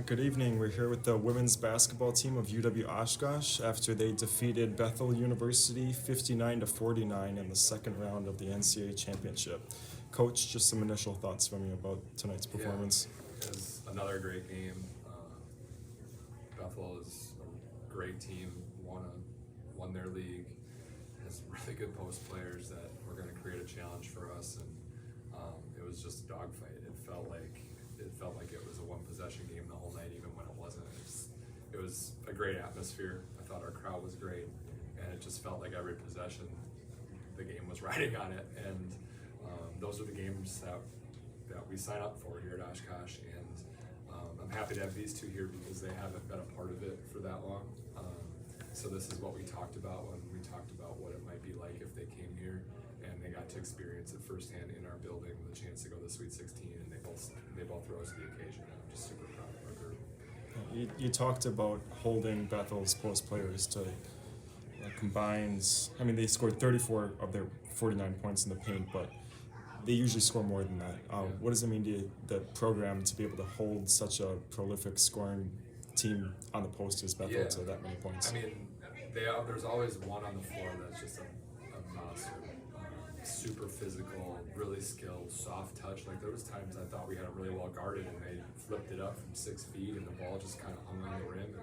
Good evening. We're here with the women's basketball team of UW-Oshkosh after they defeated Bethel University 59 to 49 in the second round of the NCAA championship. Coach, just some initial thoughts from you about tonight's performance. Yeah, it was another great game. Bethel is a great team. Won their league. Has really good post players that were going to create a challenge for us, and it was just a dogfight. It felt like it was a one possession game the whole night, even when it wasn't. It was a great atmosphere. I thought our crowd was great, and it just felt like every possession the game was riding on it. And those are the games that we sign up for here at Oshkosh, and I'm happy to have these two here because they haven't been a part of it for that long. So this is what we talked about when we talked about what it might be like if they came here and they got to experience it firsthand in our building, the chance to go to the Sweet 16, and they both rose to the occasion. And I'm just super proud of our group. You talked about holding Bethel's post players to combines. I mean, they scored 34 of their 49 points in the paint, but they usually score more than that. What does it mean to the program to be able to hold such a prolific scoring team on the post as Bethel to that many points? I mean, there's always one on the floor that's just a monster. Super physical, really skilled, soft touch. Like there was times I thought we had it really well guarded, and they flipped it up from 6 feet, and the ball just kind of hung on the rim.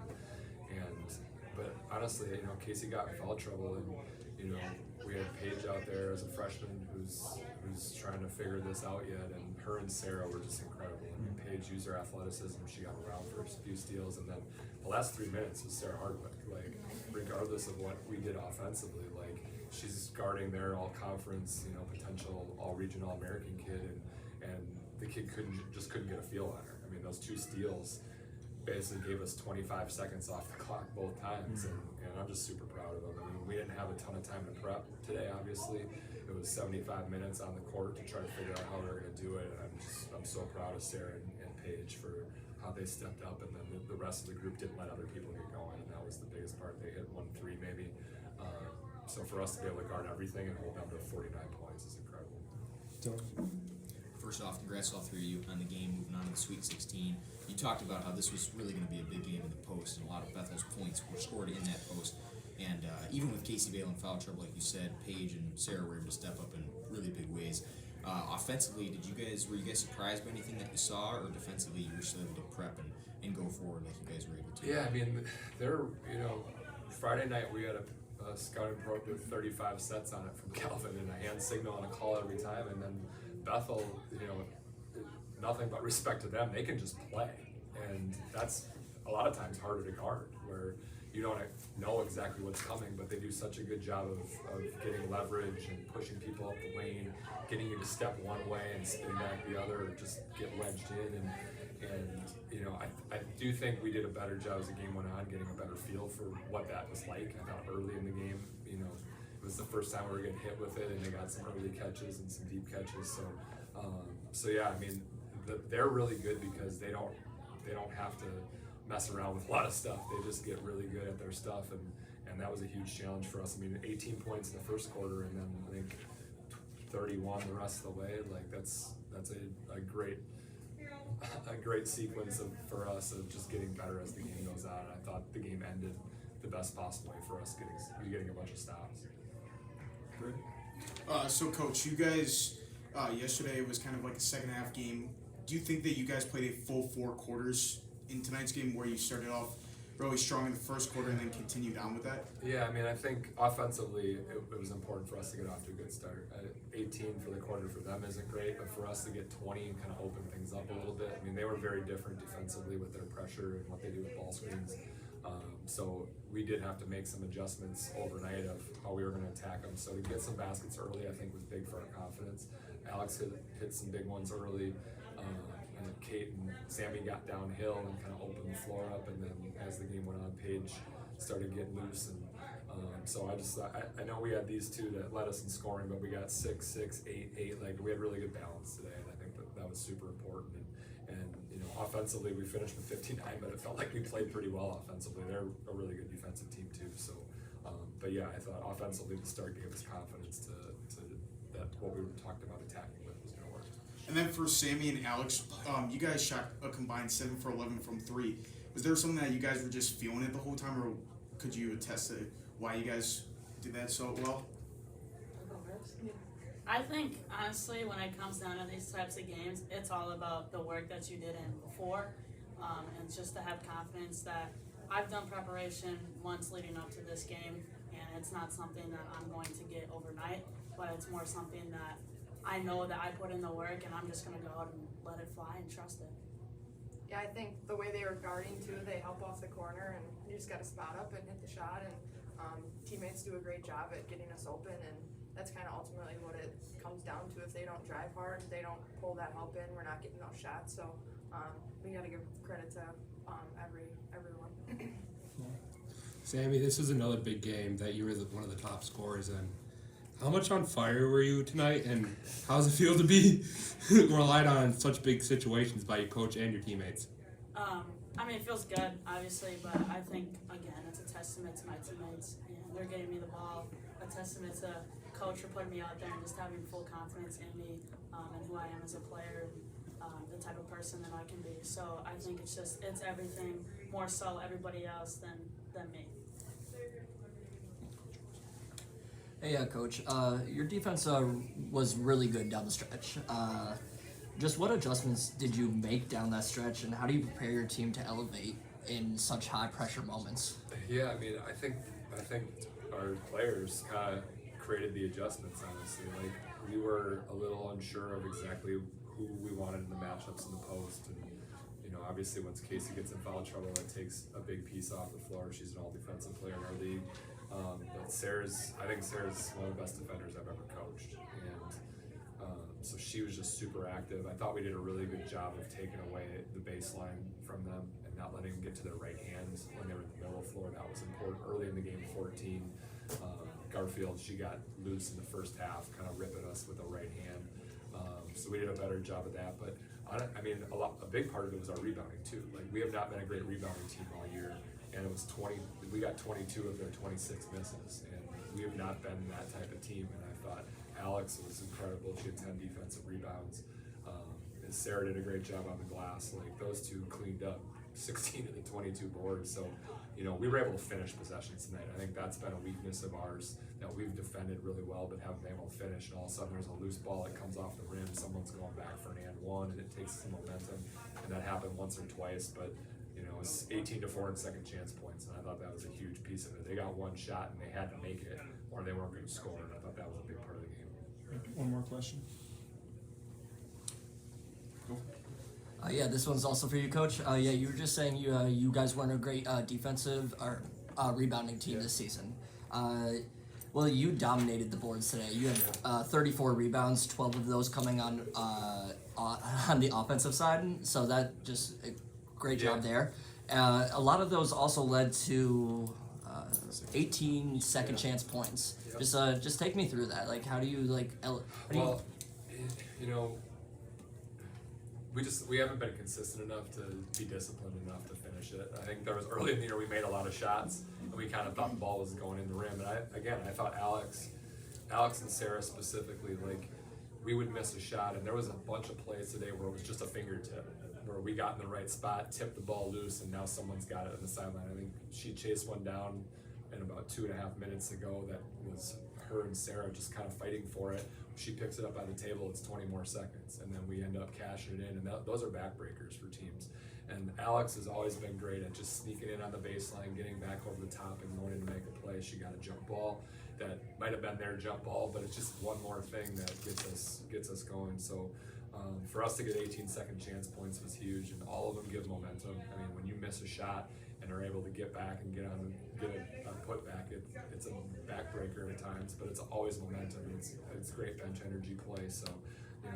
But honestly, Casey got in foul trouble, and we had Paige out there as a freshman who's trying to figure this out yet, and her and Sarah were just incredible. I mean, Paige used her athleticism; she got around for a few steals, and then the last 3 minutes was Sarah Hardwick. Like, regardless of what we did offensively, like she's guarding their all-conference, potential all-region, all-American kid, and the kid couldn't get a feel on her. I mean, those 2 steals basically gave us 25 seconds off the clock both times, and I'm just super proud of them. I mean, we didn't have a ton of time to prep today, obviously. It was 75 minutes on the court to try to figure out how we were going to do it, and I'm so proud of Sarah and Paige for how they stepped up, and then the rest of the group didn't let other people get going, and that was the biggest part. They hit 1-3 maybe. So for us to be able to guard everything and hold them to 49 points is incredible. First off, congrats to all three of you on the game, moving on to the Sweet 16. You talked about how this was really going to be a big game in the post, and a lot of Bethel's points were scored in that post. And even with Casey Bale in foul trouble, like you said, Paige and Sarah were able to step up in really big ways. Offensively, were you guys surprised by anything that you saw, or defensively you were still able to prep and go forward like you guys were able to? Yeah, I mean, Friday night we had a scouting report with 35 sets on it from Calvin, and a hand signal and a call every time, and then Bethel, nothing but respect to them. They can just play, and that's a lot of times harder to guard, where you don't know exactly what's coming, but they do such a good job of getting leverage and pushing people up the lane, getting you to step one way and spin back the other, or just get wedged in. I do think we did a better job as the game went on, getting a better feel for what that was like. I thought early in the game, it was the first time we were getting hit with it, and they got some early catches and some deep catches. So yeah, I mean, they're really good because they don't have to mess around with a lot of stuff. They just get really good at their stuff, and that was a huge challenge for us. I mean, 18 points in the first quarter, and then I think 31 the rest of the way. Like that's a great sequence for us of just getting better as the game goes on. And I thought the game ended the best possible way for us, getting a bunch of stops. Good. So, Coach, you guys, yesterday was kind of like a second half game. Do you think that you guys played a full 4 quarters in tonight's game, where you started off really strong in the first quarter and then continued on with that? Yeah, I mean, I think offensively it was important for us to get off to a good start. 18 for the quarter for them isn't great, but for us to get 20 and kind of open things up a little bit. I mean, they were very different defensively with their pressure and what they do with ball screens. So we did have to make some adjustments overnight of how we were going to attack them. So to get some baskets early, I think, was big for our confidence. Alex hit some big ones early. And Kate and Sammy got downhill and kind of opened the floor up, and then as the game went on, Paige started getting loose, and so I know we had these two that led us in scoring, but we got 6, 6, 8, 8. Like, we had really good balance today, and I think that was super important. And offensively we finished with 59, but it felt like we played pretty well offensively. They're a really good defensive team too. So, but yeah, I thought offensively the start gave us confidence to that what we were talking about attacking with was going to work. And then for Sammy and Alex, you guys shot a combined 7 for 11 from 3. Was there something that you guys were just feeling it the whole time, or could you attest to why you guys did that so well? I think, honestly, when it comes down to these types of games, it's all about the work that you did in before, and just to have confidence that I've done preparation once leading up to this game, and it's not something that I'm going to get overnight, but it's more something that I know that I put in the work, and I'm just going to go out and let it fly and trust it. Yeah, I think the way they were guarding too, they help off the corner, and you just got to spot up and hit the shot, and teammates do a great job at getting us open, and that's kind of ultimately what it comes down to. If they don't drive hard, they don't pull that help in, we're not getting those shots, so we got to give credit to everyone. Sammy, this is another big game that you were one of the top scorers in. How much on fire were you tonight, and how does it feel to be relied on in such big situations by your coach and your teammates? I mean, it feels good, obviously, but I think, again, it's a testament to my teammates, and they're getting me the ball, a testament to coach for putting me out there and just having full confidence in me and who I am as a player, the type of person that I can be. So I think it's everything, more so everybody else than me. Hey, Coach. Your defense was really good down the stretch. Just what adjustments did you make down that stretch, and how do you prepare your team to elevate in such high pressure moments? Yeah, I mean, I think our players kind of created the adjustments. Honestly, like we were a little unsure of exactly who we wanted in the matchups in the post, and obviously once Casey gets in foul trouble, it takes a big piece off the floor. She's an all-defensive player in our league. But I think Sarah's one of the best defenders I've ever coached, and so she was just super active. I thought we did a really good job of taking away the baseline from them and not letting them get to their right hands when they were in the middle of the floor. That was important. Early in the game, 14, Garfield, she got loose in the first half, kind of ripping us with a right hand. So we did a better job of that. But I mean, a big part of it was our rebounding too. Like we have not been a great rebounding team all year, and it was 20. We got 22 of their 26 misses, and we have not been that type of team. And I thought Alex was incredible. She had 10 defensive rebounds. And Sarah did a great job on the glass. Like those two cleaned up 16 of the 22 boards. So, we were able to finish possessions tonight. I think that's been a weakness of ours, that we've defended really well, but haven't been able to finish. And all of a sudden there's a loose ball that comes off the rim. Someone's going back for an and one, and it takes some momentum. And that happened once or twice, but it's 18-4 in second chance points, and I thought that was a huge piece of it. They got one shot and they had to make it, or they weren't going to score, and I thought that was a big part of the game. One more question. Go. Yeah, this one's also for you, Coach. Yeah, you were just saying you guys weren't a great defensive or rebounding team this season. Well, you dominated the boards today. You had 34 rebounds, 12 of those coming on the offensive side. So that just great job there. A lot of those also led to 18 second chance points. Yep. Just take me through that. Like, how do you we haven't been consistent enough to be disciplined enough to finish it. I think there was early in the year we made a lot of shots and we kind of thought the ball was going in the rim. And I thought Alex and Sarah specifically, like we would miss a shot, and there was a bunch of plays today where it was just a fingertip, where we got in the right spot, tipped the ball loose, and now someone's got it on the sideline. I think she chased one down in about 2.5 minutes ago that was her and Sarah just kind of fighting for it. She picks it up on the table, it's 20 more seconds, and then we end up cashing it in, and those are backbreakers for teams. And Alex has always been great at just sneaking in on the baseline, getting back over the top and going in to make a play. She got a jump ball that might have been their jump ball, but it's just one more thing that gets us going. So for us to get 18 second chance points was huge, and all of them give momentum. I mean, when you miss a shot and are able to get back and get a putback, it's a backbreaker at times, but it's always momentum. It's great bench energy play. So,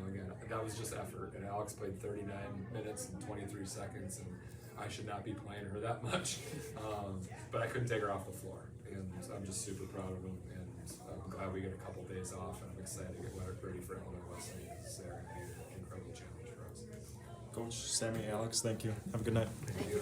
again, that was just effort. And Alex played 39 minutes and 23 seconds, and I should not be playing her that much, but I couldn't take her off the floor, and I'm just super proud of him. And I'm glad we get a couple days off, and I'm excited to get ready for Illinois Wesleyan. It's an incredible challenge for us. Coach, Sammy, Alex, thank you. Have a good night. Thank you.